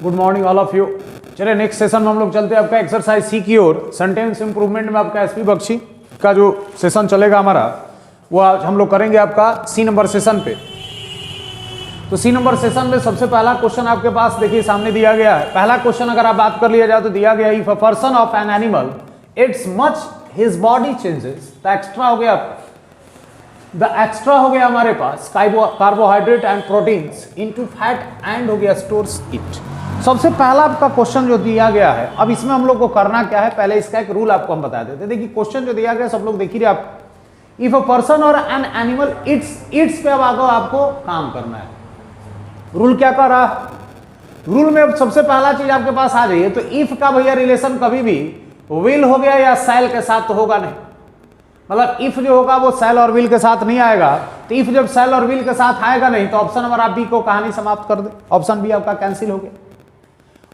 Good morning all of you. चलिए next session में हम लोग चलते हैं आपका एक्सरसाइज सी की ओर। सेंटेंस इंप्रूवमेंट में आपका एसपी बख्शी का जो सेशन चलेगा हमारा, वो आज हम लोग करेंगे आपका सी नंबर सेशन पे। तो सी नंबर सेशन में सबसे पहला क्वेश्चन आपके पास देखिए सामने दिया गया है। पहला क्वेश्चन अगर आप बात कर लिया जाए तो दिया गया if a person of an animal it's much his body changes, तो एक्स्ट्रा हो गया, द एक्स्ट्रा हो गया हमारे पास carbohydrate and proteins into fat and हो गया स्टोर्स इट। सबसे पहला आपका क्वेश्चन जो दिया गया है, अब इसमें हम लोग को करना क्या है, पहले इसका एक रूल आपको हम बता देते हैं। देखिए क्वेश्चन जो दिया गया सब लोग देख ही रहे आप, इफ अ पर्सन और एन एनिमल इट्स पे अब आगे आपको काम करना है। रूल क्या कर रहा है, रूल में सबसे पहला चीज आपके पास आ जाइए तो इफ का भैया रिलेशन कभी भी विल हो गया या सेल के साथ तो होगा नहीं। मतलब इफ जो होगा वो सेल और विल के साथ नहीं आएगा। तो इफ जब सेल और विल के साथ आएगा नहीं तो ऑप्शन नंबर आप बी को कहानी समाप्त कर दे, ऑप्शन बी आपका कैंसिल हो गया।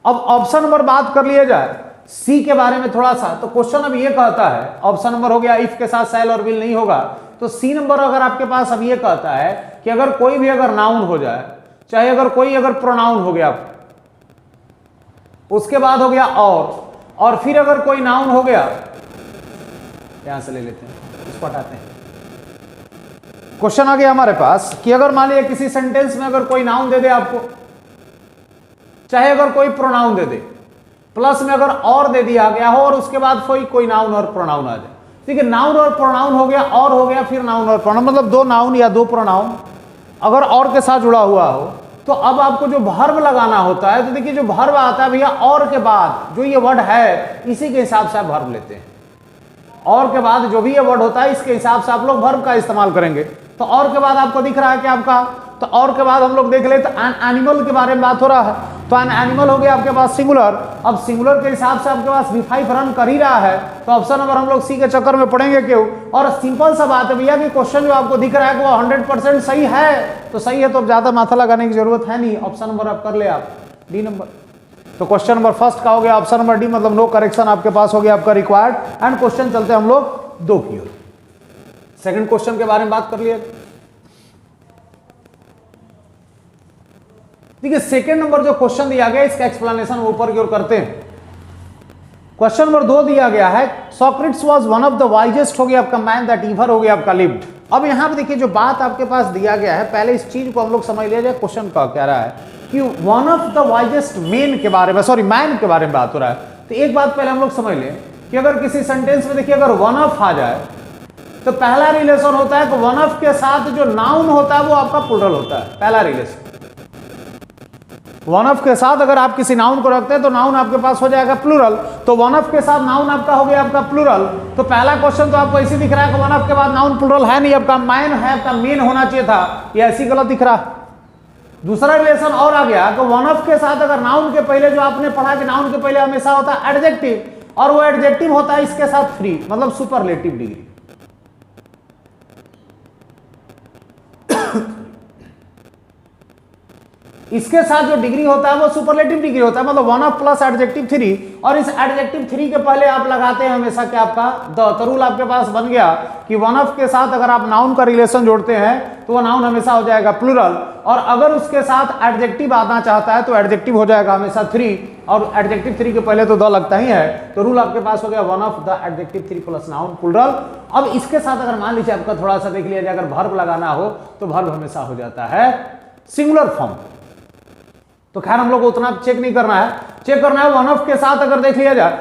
अब ऑप्शन नंबर बात कर लिया जाए सी के बारे में थोड़ा सा, तो क्वेश्चन अब ये कहता है, ऑप्शन नंबर हो गया इफ के साथ सेल और विल नहीं होगा, तो सी नंबर अगर आपके पास अब ये कहता है कि अगर कोई भी अगर नाउन हो जाए, चाहे अगर कोई अगर प्रोनाउन हो गया, उसके बाद हो गया और फिर अगर कोई नाउन हो गया, यहां से ले लेते हैं, इसको हटाते हैं। क्वेश्चन आ गया हमारे पास कि अगर मान लिया किसी सेंटेंस में अगर कोई नाउन दे दे आपको, चाहे अगर कोई प्रोनाउन दे दे, प्लस में अगर और दे दिया गया हो और उसके बाद कोई नाउन और प्रोनाउन आ जाए। ठीक है, नाउन और प्रोनाउन हो गया, और हो गया, फिर नाउन और प्रोनाउन, मतलब दो नाउन या दो प्रोनाउन अगर और के साथ जुड़ा हुआ हो, तो अब आपको जो वर्ब लगाना होता है, तो देखिए जो वर्ब आता है भैया और के बाद जो ये वर्ड है इसी के हिसाब से आप वर्ब लेते हैं। और के बाद जो भी ये वर्ड होता है इसके हिसाब से आप लोग वर्ब का इस्तेमाल करेंगे। तो और के बाद आपको दिख रहा है कि आपका, तो और के बाद हम लोग देख लेते एन एनिमल के बारे में बात हो रहा है, तो एन एनिमल हो गया आपके पास सिंगुलर। अब सिंगुलर के हिसाब से आपके पास V5 रन कर ही रहा है, तो ऑप्शन नंबर हम लोग सी के चक्कर में पढ़ेंगे क्यों। और सिंपल सा बात है भैया कि क्वेश्चन जो आपको दिख रहा है कि वो 100% सही है, तो सही है तो ज्यादा माथा लगाने की जरूरत है नहीं, ऑप्शन नंबर आप कर ले आप डी नंबर। तो क्वेश्चन नंबर फर्स्ट का हो गया ऑप्शन नंबर डी, मतलब नो करेक्शन आपके पास हो गया आपका रिक्वायर्ड। एंड क्वेश्चन चलते हैं हम लोग दो की ओर। सेकंड क्वेश्चन के बारे में बात कर लिया। ठीक है, सेकंड नंबर जो क्वेश्चन दिया गया इसका एक्सप्लेनेशन ऊपर की ओर करते हैं। क्वेश्चन नंबर 2 दिया गया है Socrates was one of the wisest हो गया आपका मैन दैट एवर हो गया आपका लिव्ड। अब यहां पे देखिए जो बात आपके पास दिया गया है, पहले इस चीज को हम लोग समझ लिया जाए। क्वेश्चन का कह रहा है कि one of the wisest man के बारे में, सॉरी मैन के बारे में बात हो रहा है। तो एक बात पहले हम लोग समझ लें कि अगर किसी सेंटेंस में देखिए अगर वन ऑफ आ जाए तो पहला रिलेशन होता है कि वन ऑफ के साथ जो नाउन होता है वो आपका प्लूरल होता है। पहला रिलेशन वन ऑफ के साथ अगर आप किसी नाउन को रखते हैं तो नाउन आपके पास हो जाएगा प्लूरल। तो वन ऑफ के साथ नाउन आपका हो गया आपका प्लूरल। तो पहला क्वेश्चन तो आपको ऐसे दिख रहा है कि वन ऑफ के बाद नाउन प्लूरल है नहीं, आपका मैन है, आपका मेन होना चाहिए था, ये ऐसी गलत दिख रहा है। दूसरा रिलेशन और आ गया कि वन ऑफ के साथ अगर नाउन के पहले जो आपने पढ़ा कि नाउन के पहले हमेशा होता है एडजेक्टिव, और वो एडजेक्टिव होता है इसके साथ फ्री, मतलब सुपरलेटिव डिग्री। इसके साथ जो डिग्री होता है वो सुपरलेटिव डिग्री होता है, मतलब वन ऑफ प्लस एडजेक्टिव 3, और इस एडजेक्टिव 3 के पहले आप लगाते हैं हमेशा क्या आपका द। तो रूल आपके पास बन गया कि वन ऑफ के साथ अगर आप नाउन का रिलेशन जोड़ते हैं तो वो नाउन हमेशा हो जाएगा प्लूरल, और अगर उसके साथ एडजेक्टिव आना चाहता है तो एडजेक्टिव हो जाएगा हमेशा 3, और एडजेक्टिव 3 के पहले तो द लगता ही है। तो रूल आपके पास हो गया one of the adjective 3 plus noun plural. अब इसके साथ अगर मान लीजिए आपका थोड़ा सा देख लिया जाए, अगर वर्ब लगाना हो तो वर्ब हमेशा हो जाता है सिंगुलर फॉर्म। तो खैर हम लोग को उतना चेक नहीं करना है, चेक करना है वन ऑफ के साथ अगर देख लिया जाए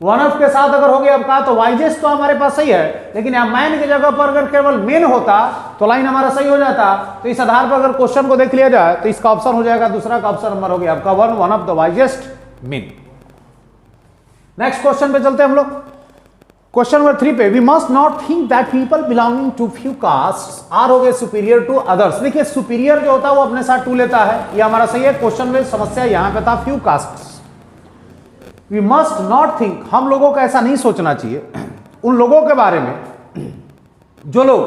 वन ऑफ के साथ अगर हो गया आपका तो वाइजेस्ट तो हमारे पास सही है, लेकिन यहां मैन की जगह पर अगर केवल मेन होता तो लाइन हमारा सही हो जाता। तो इस आधार पर अगर क्वेश्चन को देख लिया जाए तो इसका ऑप्शन हो जाएगा दूसरा का ऑप्शन नंबर हो गया आपका one of the wisest men. Next question पे चलते हैं हम लोग। क्वेश्चन नंबर 3 पे, we must not think that people belonging to few castes are हो गए सुपीरियर टू अदर्स। देखिए सुपीरियर जो होता है वो अपने साथ टू लेता है, ये हमारा सही है। क्वेश्चन में समस्या यहां पे था few castes. We must not think, हम लोगों को ऐसा नहीं सोचना चाहिए उन लोगों के बारे में जो लोग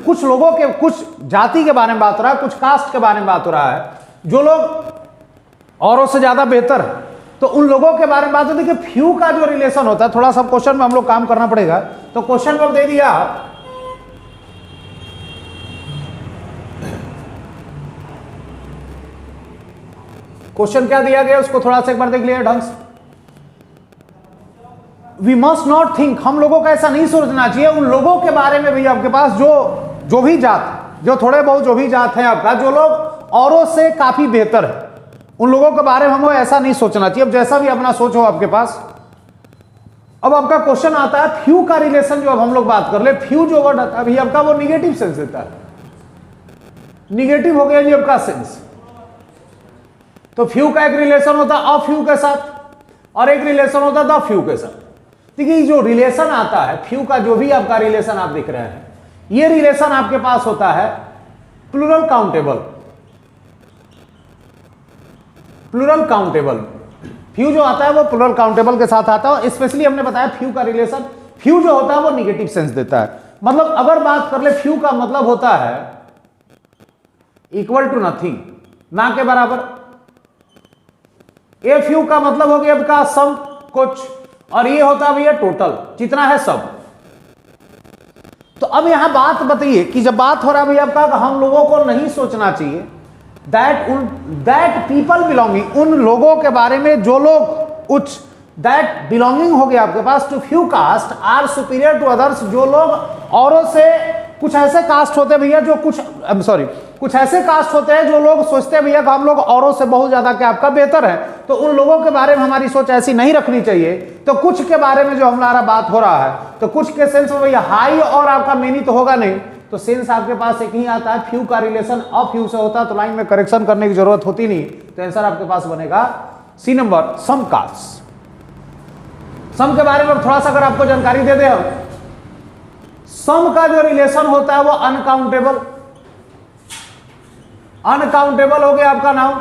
कुछ लोगों के, कुछ जाति के बारे में बात हो रहा है, कुछ कास्ट के बारे में बात हो रहा है, जो लोग औरों से ज्यादा बेहतर है, तो उन लोगों के बारे में बात होती है कि फ्यू का जो रिलेशन होता है, थोड़ा सा क्वेश्चन में हम लोग काम करना पड़ेगा। तो क्वेश्चन में दे दिया क्वेश्चन क्या दिया गया उसको थोड़ा सा एक बार देख लिया ढंग से। वी मस्ट नॉट थिंक, हम लोगों का ऐसा नहीं सोचना चाहिए उन लोगों के बारे में भी आपके पास जो भी जात, जो थोड़े बहुत जो भी जात है आपका, जो लोग औरों से काफी बेहतर है, उन लोगों के बारे में हमको ऐसा नहीं सोचना चाहिए। अब जैसा भी अपना सोच हो आपके पास। अब आपका क्वेश्चन आता है फ्यू का रिलेशन, जो अब हम लोग बात कर ले, फ्यू जो वर्ड आता है अभी आपका वो निगेटिव सेंस देता है, निगेटिव हो गया जी आपका सेंस। तो फ्यू का एक रिलेशन होता है अफ्यू के साथ और एक रिलेशन होता है द फ्यू के साथ। देखिए जो रिलेशन आता है फ्यू का, जो भी आपका रिलेशन आप देख रहे हैं, ये रिलेशन आपके पास होता है plural countable. Plural countable few जो आता है वो प्लूरल काउंटेबल के साथ आता है। स्पेशली हमने बताया फ्यू का रिलेशन, फ्यू जो होता है वो निगेटिव सेंस देता है। मतलब अगर बात कर ले फ्यू का मतलब होता है इक्वल टू नथिंग, ना के बराबर। ए फ्यू का मतलब हो गया आपका सम कुछ, और ये होता है भैया टोटल, जितना है सब। तो अब यहां बात बताइए कि जब बात हो रहा है भैया आपका, हम लोगों को नहीं सोचना चाहिए दैट पीपल बिलोंगिंग, उन लोगों के बारे में जो लोग उच्च, दैट बिलोंगिंग हो गया आपके पास to few caste are superior to others, जो लोग औरों से, कुछ ऐसे कास्ट होते हैं भैया जो कुछ ऐसे कास्ट होते हैं जो लोग सोचते हैं भैया कि हम लोग औरों से बहुत ज्यादा क्या आपका बेहतर है, तो उन लोगों के बारे में हमारी सोच ऐसी नहीं रखनी चाहिए। तो कुछ के बारे में जो हमारा बात हो रहा है, तो कुछ के सेंस में भैया हाई और आपका मेनी तो होगा नहीं, तो सेंस आपके पास एक ही आता है, फ्यू का रिलेशन अफ्यू से होता है, तो लाइन में करेक्शन करने की जरूरत होती नहीं। तो आंसर आपके पास बनेगा सी नंबर, सम कास्ट। सम के बारे में थोड़ा सा अगर आपको जानकारी दे दे हम, सम का जो रिलेशन होता है वो अनकाउंटेबल, अनकाउंटेबल हो गया आपका नाउन,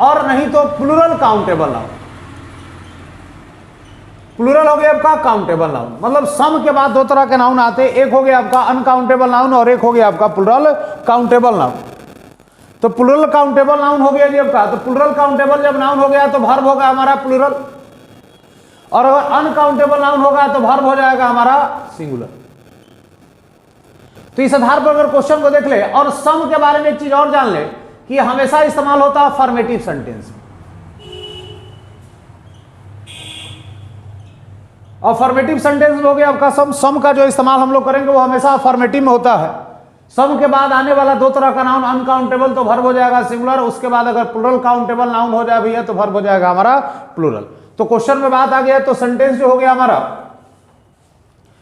और नहीं तो प्लूरल काउंटेबल नाउन। प्लूरल हो गया आपका काउंटेबल नाउन। मतलब सम के बाद दो तरह के नाउन आते हैं, एक हो गया आपका अनकाउंटेबल नाउन और एक हो गया आपका प्लूरल काउंटेबल नाउन। तो प्लूरल काउंटेबल नाउन हो गया जी आपका, तो प्लूरल काउंटेबल जब नाउन हो गया तो वर्ब होगा हमारा प्लूरल, और अगर अनकाउंटेबल नाउन होगा तो वर्ब हो जाएगा हमारा सिंगुलर। तो इस आधार पर अगर क्वेश्चन को देख ले और सम के बारे में एक चीज और जान ले कि हमेशा इस्तेमाल होता है अफर्मेटिव सेंटेंस में। अफर्मेटिव सेंटेंस हो गया आपका सम का जो इस्तेमाल हम लोग करेंगे वो हमेशा अफर्मेटिव में होता है। सम के बाद आने वाला दो तरह का नाउन, अनकाउंटेबल तो वर्ब हो जाएगा सिंगुलर, उसके बाद अगर प्लूरल काउंटेबल नाउन हो जाए भैया तो वर्ब हो जाएगा हमारा प्लूरल। तो क्वेश्चन में बात आ गया, तो सेंटेंस जो हो गया हमारा,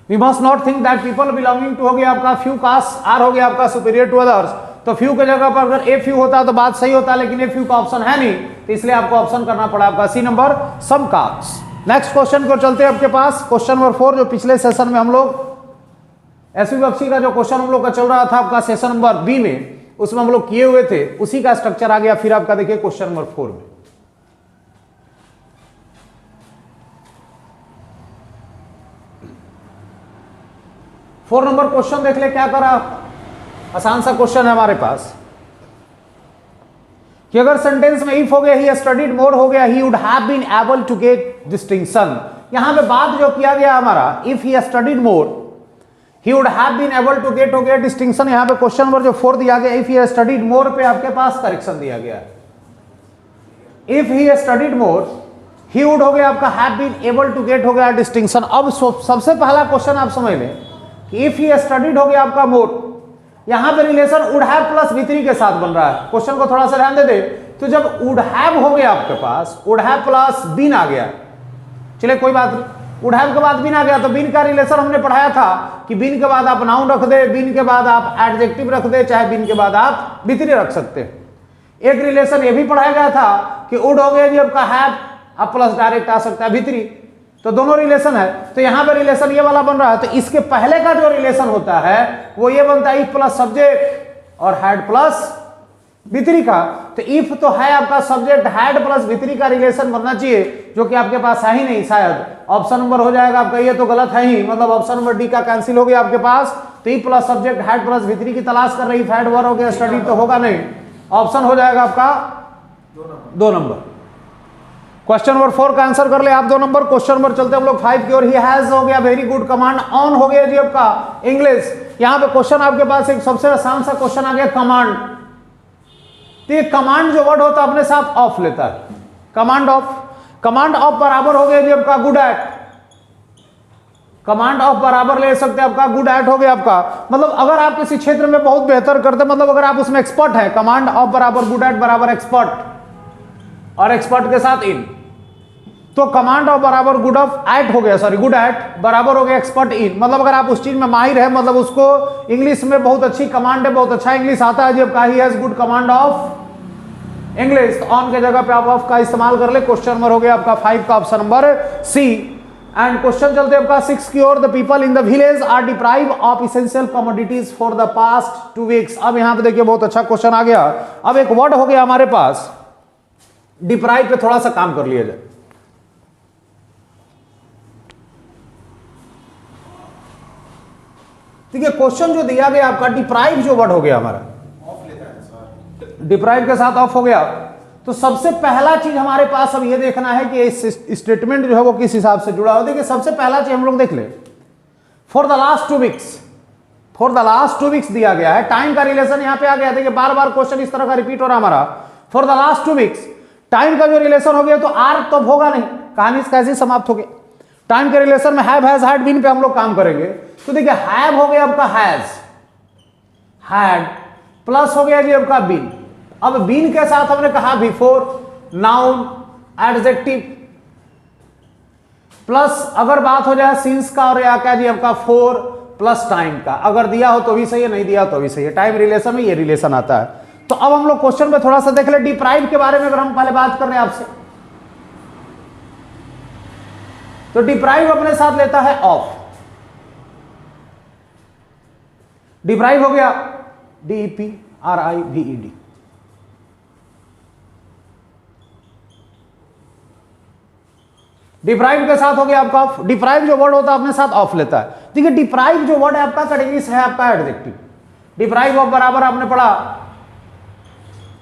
we must not think that people belonging to हो गया आपका फ्यू कास्ट आर हो गया आपका सुपीरियर टू अदर्स। तो फ्यू के जगह पर अगर ए फ्यू होता तो बात सही होता, लेकिन ए फ्यू का ऑप्शन है नहीं, तो इसलिए आपको ऑप्शन करना पड़ा आपका सी नंबर, सम कास्ट। नेक्स्ट क्वेश्चन को चलते हैं आपके पास, क्वेश्चन नंबर 4, जो पिछले सेशन में हम लोग एसवी बख्शी का जो क्वेश्चन हम लोग का चल रहा था आपका सेशन नंबर बी में, उसमें हम लोग किए हुए थे, उसी का स्ट्रक्चर आ गया फिर आपका देखिए क्वेश्चन नंबर 4 में। फोर नंबर क्वेश्चन देख ले क्या करा, आसान सा क्वेश्चन है हमारे पास कि अगर सेंटेंस में इफ हो गया ही स्टडीड मोर हो गया he would have been able to get distinction. यहां पे बात जो किया गया हमारा, if he studied more he would have been able to get हो गया डिस्टिंक्शन। यहां पे क्वेश्चन नंबर जो 4 दिया गया, इफ ही स्टडीड मोर पे आपके पास करेक्शन दिया गया। If he studied more he would हो गया आपका have been able to get हो गया डिस्टिंक्शन। अब सबसे पहला क्वेश्चन आप समझ लें कि इफ ही स्टडीड हो गया आपका मोर, यहां पे relation would have plus V3 के साथ बन रहा है। क्वेश्चन को थोड़ा सा ध्यान दे दे, तो जब वुड हैव हो गया आपके पास, वुड हैव प्लस बीन आ गया, चलिए कोई बात नहीं, वुड हैव के बाद बीन आ गया, तो बीन का रिलेशन हमने पढ़ाया था कि बीन के बाद आप नाउन रख दे, बीन के बाद आप एडजेक्टिव रख दे, चाहे बीन के बाद आप V3 रख सकते हैं। एक रिलेशन ये भी पढ़ाया गया था कि वुड हो गया जी आपका हैव, आप प्लस डायरेक्ट आ सकता है V3, तो दोनों रिलेशन है। तो यहां पर रिलेशन ये वाला बन रहा है, तो इसके पहले का जो रिलेशन होता है वो ये बनता है इफ प्लस सब्जेक्ट और हैड प्लस V3 का। तो इफ तो है आपका सब्जेक्ट, हैड प्लस V3 का रिलेशन बनना चाहिए, जो कि आपके पास है ही नहीं, शायद ऑप्शन नंबर हो जाएगा आपका, ये तो गलत है ही, मतलब ऑप्शन नंबर डी का कैंसिल हो गया आपके पास। तो if plus subject had plus V3 की तलाश कर रही, हैड वर हो गया स्टडी तो होगा नहीं, ऑप्शन हो जाएगा आपका 2 नंबर। क्वेश्चन नंबर 4 का आंसर कर ले आप 2 नंबर। क्वेश्चन नंबर चलते हम लोग 5 की ओर। ही हैज हो गया वेरी गुड कमांड ऑन हो गया जी आपका इंग्लिश। यहां पे क्वेश्चन आपके पास एक सबसे आसान सा क्वेश्चन आ गया कमांड। तो ये कमांड जो वर्ड होता है अपने साथ ऑफ लेता है, कमांड ऑफ बराबर हो गया जी आपका गुड एट, कमांड ऑफ बराबर ले सकते हैं आपका गुड एट हो गया आपका, मतलब अगर आप किसी क्षेत्र में बहुत बेहतर करते, मतलब अगर आप उसमें एक्सपर्ट है, कमांड ऑफ बराबर गुड एट बराबर एक्सपर्ट, और एक्सपर्ट के साथ इन, तो कमांड ऑफ बराबर गुड ऑफ एट हो गया, सॉरी गुड एट बराबर हो गया एक्सपर्ट इन, मतलब अगर आप उस चीज में माहिर है, मतलब उसको इंग्लिश में बहुत अच्छी कमांड है, बहुत अच्छा इंग्लिश आता है जब he has good command of English, तो ऑन के जगह पे आप ऑफ का इस्तेमाल कर ले। क्वेश्चन नंबर हो गया आपका 5 का option number C. And question चलते हैं आपका 6 की ओर। The people in the village are deprive of essential commodities for the past 2 weeks. अब यहां पे देखिए बहुत अच्छा क्वेश्चन आ गया। अब एक वर्ड हो गया हमारे पास, डिप्राइव पे थोड़ा सा काम कर लिया जाए। ठीक है, क्वेश्चन जो दिया गया आपका, डिप्राइव जो वर्ड हो गया हमारा, डिप्राइव के साथ ऑफ हो गया, तो सबसे पहला चीज हमारे पास अब ये देखना है कि स्टेटमेंट जो है वो किस हिसाब से जुड़ा हो। देखिए सबसे पहला चीज हम लोग देख ले, for the last 2 weeks, for the last 2 weeks दिया गया है, टाइम का रिलेशन यहां पे आ गया। देखिए बार बार क्वेश्चन इस तरह का रिपीट हो रहा हमारा, for the last 2 weeks, time का जो रिलेशन हो गया तो आर तो होगा नहीं, कहानी कैसे समाप्त हो गया। टाइम के रिलेशन में हैव हैज हैड बीन पे हम लोग काम करेंगे, तो देखिए हैव हो गया आपका हैज, हैड प्लस हो गया जी आपका बीन। अब बीन के साथ हमने कहा बिफोर, नाउन, एडजेक्टिव, प्लस अगर बात हो जाए सिंस का और या क्या जी आपका फोर प्लस टाइम का, अगर दिया हो तो भी सही है, नहीं दिया हो तो भी सही है। टाइम रिलेशन में ये रिलेशन आता है। तो अब हम लोग क्वेश्चन में थोड़ा सा देख ले डिप्राइव के बारे में। अगर हम पहले बात कर रहे हैं आपसे, तो डिप्राइव अपने साथ लेता है ऑफ, डिप्राइव हो गया DEPRIVED, डिप्राइव के साथ हो गया आपका ऑफ। डिप्राइव जो वर्ड होता है अपने साथ ऑफ लेता है। देखिए डिप्राइव जो वर्ड है आपका कैटेगरी से है आपका एडजेक्टिव। डिप्राइव ऑफ बराबर आपने पढ़ा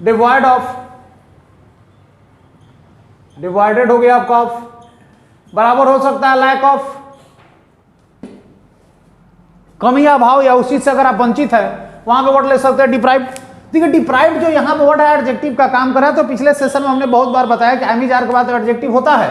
डिवाइड ऑफ, डिवाइडेड हो गया आपका ऑफ, बराबर हो सकता है लैक ऑफ, कमी या अभाव या उस चीज से अगर आप वंचित है वहां पे वर्ड ले सकते हैं डिप्राइव। देखिए डिप्राइव जो यहां पे वर्ड है एडजेक्टिव का काम कर रहा है। तो पिछले सेशन में हमने बहुत बार बताया कि एमिजार के बाद एडजेक्टिव होता है,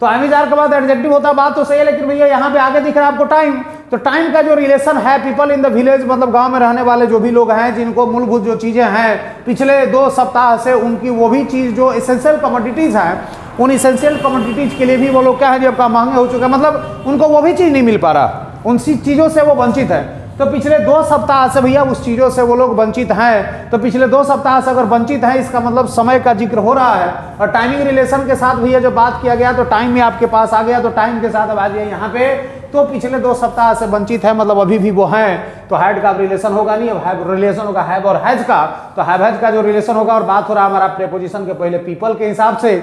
तो एमिजार के बाद एडजेक्टिव होता है, बात तो सही है, लेकिन भैया यहां पे आगे दिख रहा है आपको टाइम। तो टाइम का जो रिलेशन है, पीपल इन द विलेज, मतलब गांव में रहने वाले जो भी लोग हैं जिनको मूलभूत जो चीजें हैं पिछले 2 सप्ताह से, उनकी वो भी चीज जो एसेंशियल कमोडिटीज हैं, उन एसेंशियल कमोडिटीज के लिए भी वो लोग क्या है जब का महंगे हो चुके हैं, मतलब उनको वो भी चीज नहीं मिल पा रहा, उन चीजों से वो वंचित है। तो पिछले 2 सप्ताह से भैया उस चीजों से वो लोग वंचित हैं। तो पिछले 2 सप्ताह से अगर वंचित हैं, इसका मतलब समय का जिक्र हो रहा है। और टाइमिंग रिलेशन के साथ भैया जब बात किया गया तो टाइम में आपके पास आ गया, तो टाइम के साथ अब आ जाइए यहाँ पे, तो पिछले 2 सप्ताह से वंचित है, मतलब अभी भी वो हैं, तो हैड का रिलेशन होगा नहीं, अब हैव रिलेशन होगा हैव और हैज का। तो हैव हैज का जो रिलेशन होगा, और बात हो रहा है हमारा प्रेपोजिशन के पहले पीपल के हिसाब से,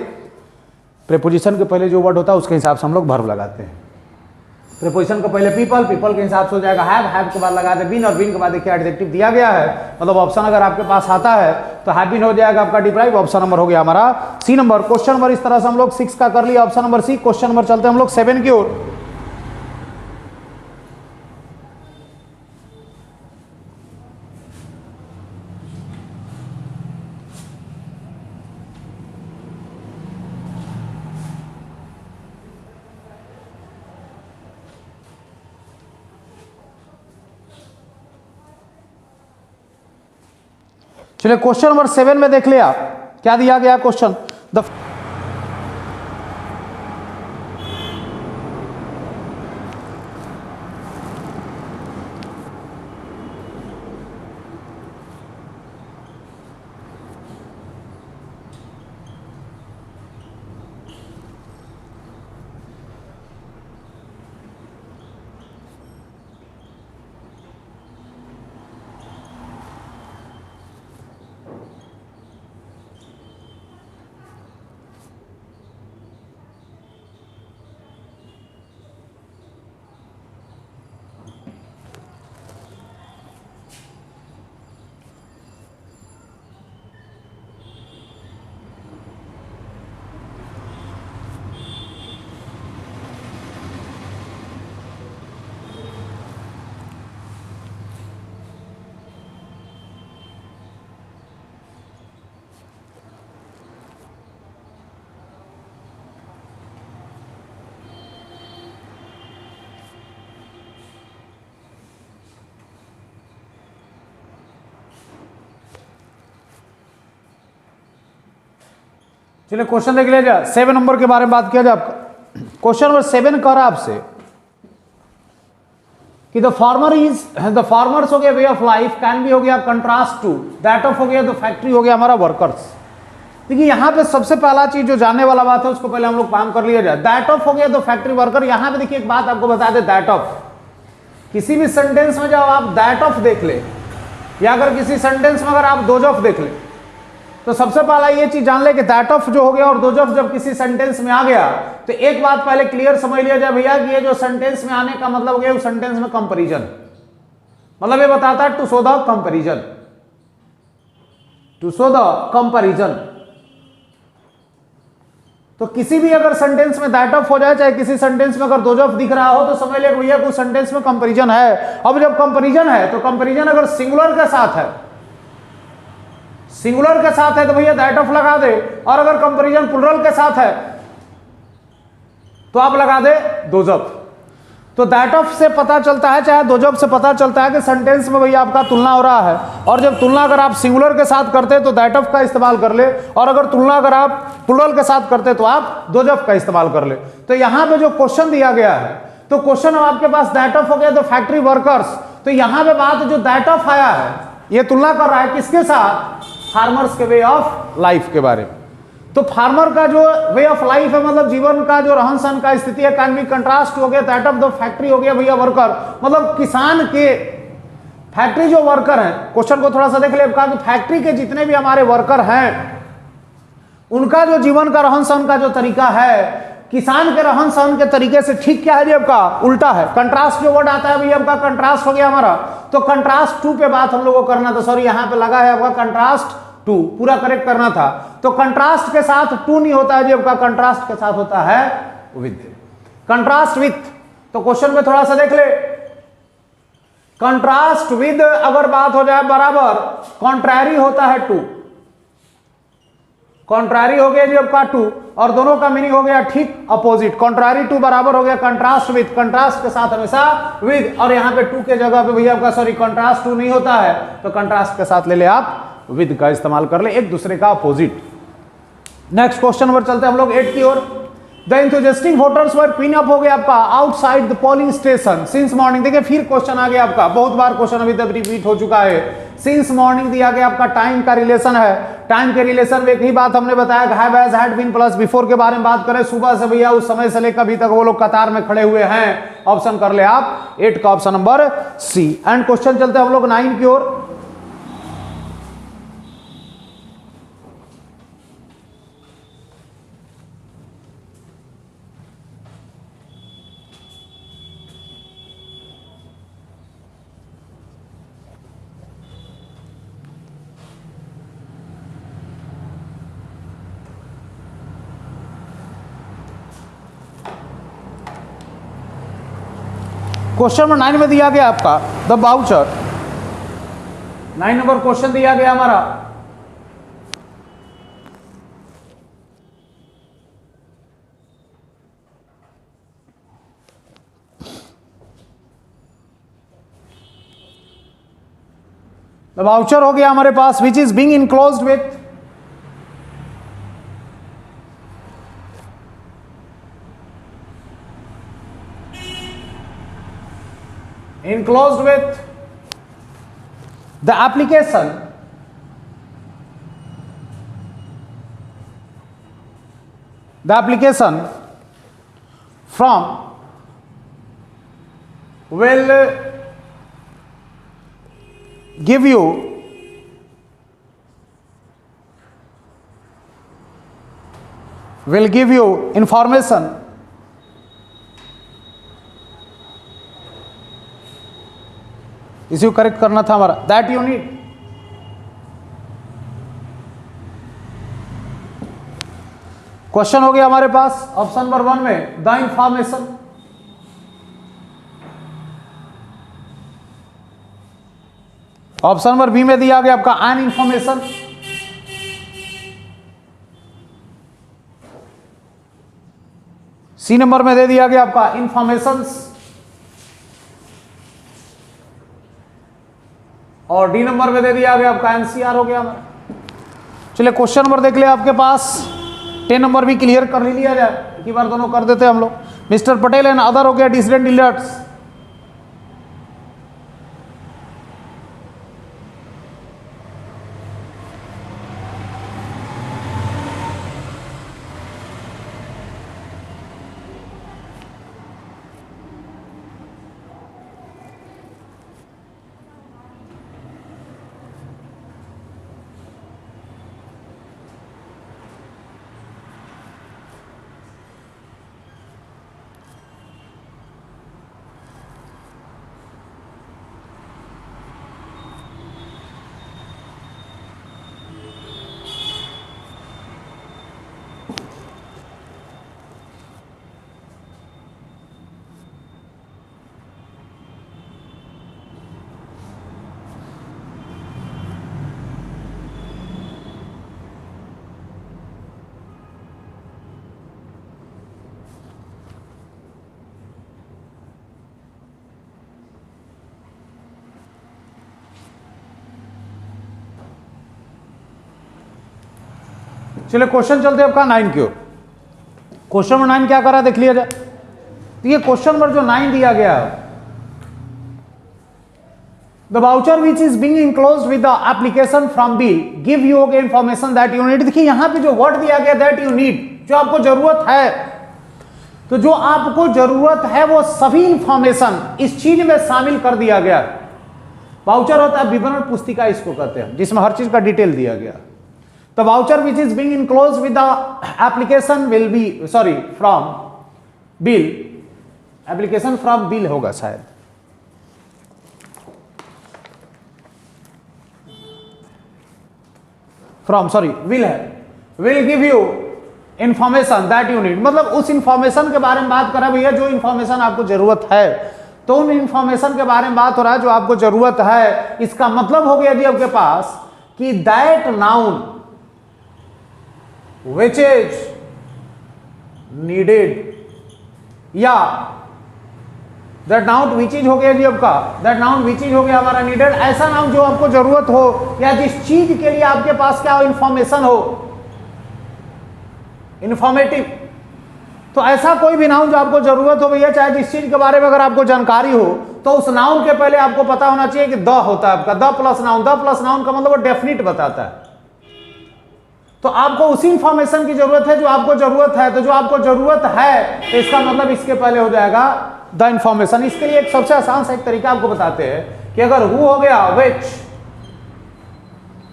प्रेपोजिशन के पहले जो वर्ड होता है उसके हिसाब से हम लोग वर्ब लगाते हैं। प्रीपोजिशन को पहले पीपल, पीपल के हिसाब से हो जाएगा हैव के बाद लगा दे बीन, और बीन के बाद देखिए एडजेक्टिव दिया गया है, मतलब ऑप्शन अगर आपके पास आता है तो हैव बीन हो जाएगा आपका डिप्राइव। ऑप्शन नंबर हो गया हमारा सी नंबर। क्वेश्चन नंबर इस तरह से हम लोग 6 का कर लिया, option number C. Question number चलते हैं हम लोग 7 की ओर। चलिए क्वेश्चन नंबर 7 में देख लिया क्या दिया गया क्वेश्चन। द चलिए क्वेश्चन देख लिया जाए, 7 नंबर के बारे में बात किया जाए आपका। क्वेश्चन नंबर 7 कह रहा है आपसे कि द फार्मर्स हो गया way of life can be हो गया कंट्रास्ट टू दैट ऑफ हो गया द फैक्ट्री हो गया हमारा वर्कर्स। देखिए यहां पे सबसे पहला चीज जो जानने वाला बात है उसको पहले हम लोग काम कर लिया जाए। दैट ऑफ हो गया द फैक्ट्री वर्कर। यहां पे देखिए एक बात आपको बता दे, दैट ऑफ किसी भी सेंटेंस में जब आप दैट ऑफ देख ले या अगर किसी सेंटेंस में अगर आप दोज ऑफ देख ले तो सबसे पहला ये चीज जान ले कि दैट ऑफ जो हो गया और दोज ऑफ जब किसी सेंटेंस में आ गया तो एक बात पहले क्लियर समझ लिया जाए भैया कि ये जो सेंटेंस में आने का मतलब हो गया उस सेंटेंस में कंपैरिजन, मतलब ये बताता है to show the comparison, to show the comparison. तो किसी भी अगर सेंटेंस में दैट ऑफ हो जाए, चाहे किसी सेंटेंस में अगर दोज ऑफ दिख रहा हो तो समझ ले भैया कुछ सेंटेंस में कंपैरिजन है। अब जब कंपैरिजन है तो कंपैरिजन अगर सिंगुलर के साथ है, सिंगुलर के साथ है तो भैया दैट ऑफ लगा दे, और अगर कंपैरिजन प्लुरल के साथ है तो आप लगा दे दोज ऑफ। तो दैट ऑफ से पता चलता है चाहे दोज ऑफ से पता चलता है कि सेंटेंस में भैया आपका तुलना हो रहा है, और जब तुलना अगर आप सिंगुलर के साथ करते तो दैट ऑफ का इस्तेमाल कर ले, और अगर तुलना अगर आप प्लुरल के साथ करते तो आप दोज ऑफ का इस्तेमाल कर ले। तो यहां पे जो क्वेश्चन दिया गया है तो क्वेश्चन आपके पास दैट ऑफ हो गया तो फैक्ट्री वर्कर्स, तो यहां पे बात जो दैट ऑफ आया है ये तुलना कर रहा है किसके साथ, फार्मर्स के वे ऑफ लाइफ के बारे में। तो फार्मर का जो वे ऑफ लाइफ है मतलब जीवन का जो रहन सहन का स्थिति है कैन बी कंट्रास्ट हो गया दैट ऑफ द फैक्ट्री हो गया भैया वर्कर, मतलब किसान के फैक्ट्री जो वर्कर हैं। क्वेश्चन को थोड़ा सा देख ले, कहा कि फैक्ट्री के जितने भी हमारे वर्कर हैं उनका जो जीवन का रहन सहन का जो तरीका है किसान के रहन सहन के तरीके से ठीक क्या है जी आपका उल्टा है। कंट्रास्ट जो वर्ड आता है भैया आपका कंट्रास्ट हो गया हमारा, तो कंट्रास्ट टू पे बात हम लोगों को करना था, सॉरी यहां पे लगा है आपका कंट्रास्ट टू, पूरा करेक्ट करना था। तो कंट्रास्ट के साथ टू नहीं होता है जी आपका, कंट्रास्ट के साथ होता है विद, कंट्रास्ट विथ। तो क्वेश्चन में थोड़ा सा देख ले, कंट्रास्ट विद अगर बात हो जाए बराबर कॉन्ट्रैरी होता है टू, कॉन्ट्रारी हो गया जी आपका टू, और दोनों का मीनिंग हो गया ठीक अपोजिट। कॉन्ट्रारी टू बराबर हो गया कंट्रास्ट विद, कंट्रास्ट के साथ हमेशा विद, और यहां पे टू के जगह पे भैया आपका सॉरी कंट्रास्ट टू नहीं होता है तो कंट्रास्ट के साथ ले ले आप विद का इस्तेमाल कर ले, एक दूसरे का अपोजिट। नेक्स्ट क्वेश्चन नंबर चलते हैं हम लोग 8 की ओर। The enthusiastic voters were pin up हो गया आपका outside the polling station since morning. देखिए फिर क्वेश्चन आ गया आपका, बहुत बार क्वेश्चन अभी तक रिपीट हो चुका है। सिंस मॉर्निंग दिया गया आपका, टाइम का रिलेशन है, टाइम के रिलेशन में एक ही बात हमने बताया have has had been plus before के बारे में बात करें, सुबह से भैया उस समय से लेकर अभी तक वो लोग कतार में खड़े हुए हैं। ऑप्शन कर ले आप 8 का option number C. And question चलते हैं हम लोग 9 की ओर। क्वेश्चन नंबर 9 में दिया गया आपका द बाउचर, 9 नंबर क्वेश्चन दिया गया हमारा, द बाउचर हो गया हमारे पास which is being enclosed with enclosed with the application from will give you information इसी करेक्ट करना था हमारा, दैट यू नीड। क्वेश्चन हो गया हमारे पास ऑप्शन नंबर 1 में the information, option number B में दिया गया आपका एन इंफॉर्मेशन, सी नंबर में दे दिया गया आपका इंफॉर्मेशंस, और डी नंबर में दे दिया गया आपका एनसीआर हो गया हमारा। चलिए क्वेश्चन नंबर देख ले आपके पास, 10 नंबर भी क्लियर कर ही लिया जाए, एक ही बार दोनों कर देते हम लोग। मिस्टर पटेल एंड अदर हो गया डिसिडेंट लीडर्स। चलिए क्वेश्चन चलते हैं आपका 9 की ओर। क्वेश्चन नंबर 9 क्या करा देख लिया जाए। तो ये क्वेश्चन नंबर जो 9 दिया गया, the voucher which is being enclosed with the application from bill give you information that you need. देखिए यहां पे जो वर्ड दिया गया दैट यू नीड, जो आपको जरूरत है, तो जो आपको जरूरत है वो सभी इंफॉर्मेशन इस चीज में शामिल कर दिया गया। वाउचर होता है विवरण पुस्तिका, इसको कहते हैं, जिसमें हर चीज का डिटेल दिया गया। The voucher which is being enclosed with the application will be from bill, application from bill होगा शायद, will है, will give you information that you need। मतलब उस इंफॉर्मेशन के बारे में बात करा भैया, जो इंफॉर्मेशन आपको जरूरत है, तो उन इंफॉर्मेशन के बारे में बात हो रहा है जो आपको जरूरत है। इसका मतलब हो गया जी आपके पास कि that noun which is needed, या that noun which is हो गया जी आपका, that noun which is हो गया हमारा needed, ऐसा नाउन जो आपको जरूरत हो या जिस चीज के लिए आपके पास क्या हो, इंफॉर्मेशन हो, इंफॉर्मेटिव। तो ऐसा कोई भी नाउन जो आपको जरूरत हो भैया, चाहे जिस चीज के बारे में अगर आपको जानकारी हो, तो उस नाउन के पहले आपको पता होना चाहिए कि द होता है आपका, the plus noun. The plus noun का मतलब वो डेफिनिट बताता है। तो आपको उसी इंफॉर्मेशन की जरूरत है जो आपको जरूरत है, तो जो आपको जरूरत है तो इसका मतलब इसके पहले हो जाएगा द इंफॉर्मेशन। इसके लिए एक सबसे आसान सा एक तरीका आपको बताते हैं कि अगर हु हो गया विच,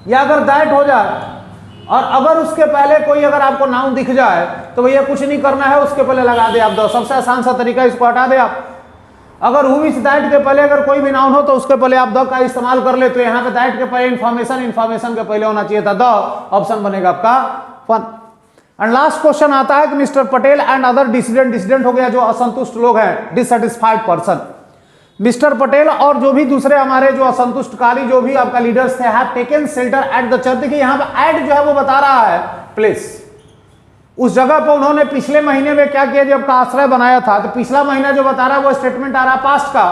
या अगर दैट हो जाए, और अगर उसके पहले कोई अगर आपको नाउन दिख जाए, तो भैया कुछ नहीं करना है, उसके पहले लगा दे आप द। सबसे आसान सा तरीका, इसको हटा दे आप। अगर हु इज दैट के पहले अगर कोई भी नाउन हो, तो उसके पहले आप द का इस्तेमाल कर ले। तो यहाँ पे दैट के पहले इंफॉर्मेशन के पहले होना चाहिए था द, ऑप्शन बनेगा आपका 1। एंड लास्ट क्वेश्चन आता है कि mister Patel and other dissident हो गया, जो असंतुष्ट लोग हैं, डिससेटिस्फाइड पर्सन। मिस्टर पटेल और जो भी दूसरे हमारे जो असंतुष्टकारी जो भी आपका लीडर्स थे, have taken shelter at the church. देखिए यहाँ पे एट जो है वो बता रहा है प्लेस, उस जगह पर उन्होंने पिछले महीने में क्या किया, जब का आश्रय बनाया था। तो पिछला महीना जो बता रहा है वो स्टेटमेंट आ रहा है पास्ट का।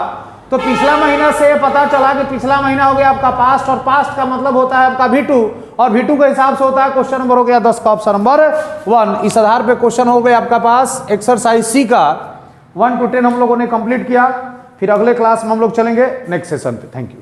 तो पिछला महीना से पता चला कि पिछला महीना हो गया आपका पास्ट, और पास्ट का मतलब होता है आपका V2, और V2 के हिसाब से होता है क्वेश्चन नंबर हो गया 10 का ऑप्शन नंबर 1। इस आधार पे क्वेश्चन हो गया आपका पास एक्सरसाइज सी का 1 to 10 हम लोगों ने कंप्लीट किया। फिर अगले क्लास में हम लोग चलेंगे नेक्स्ट सेशन पे। Thank you.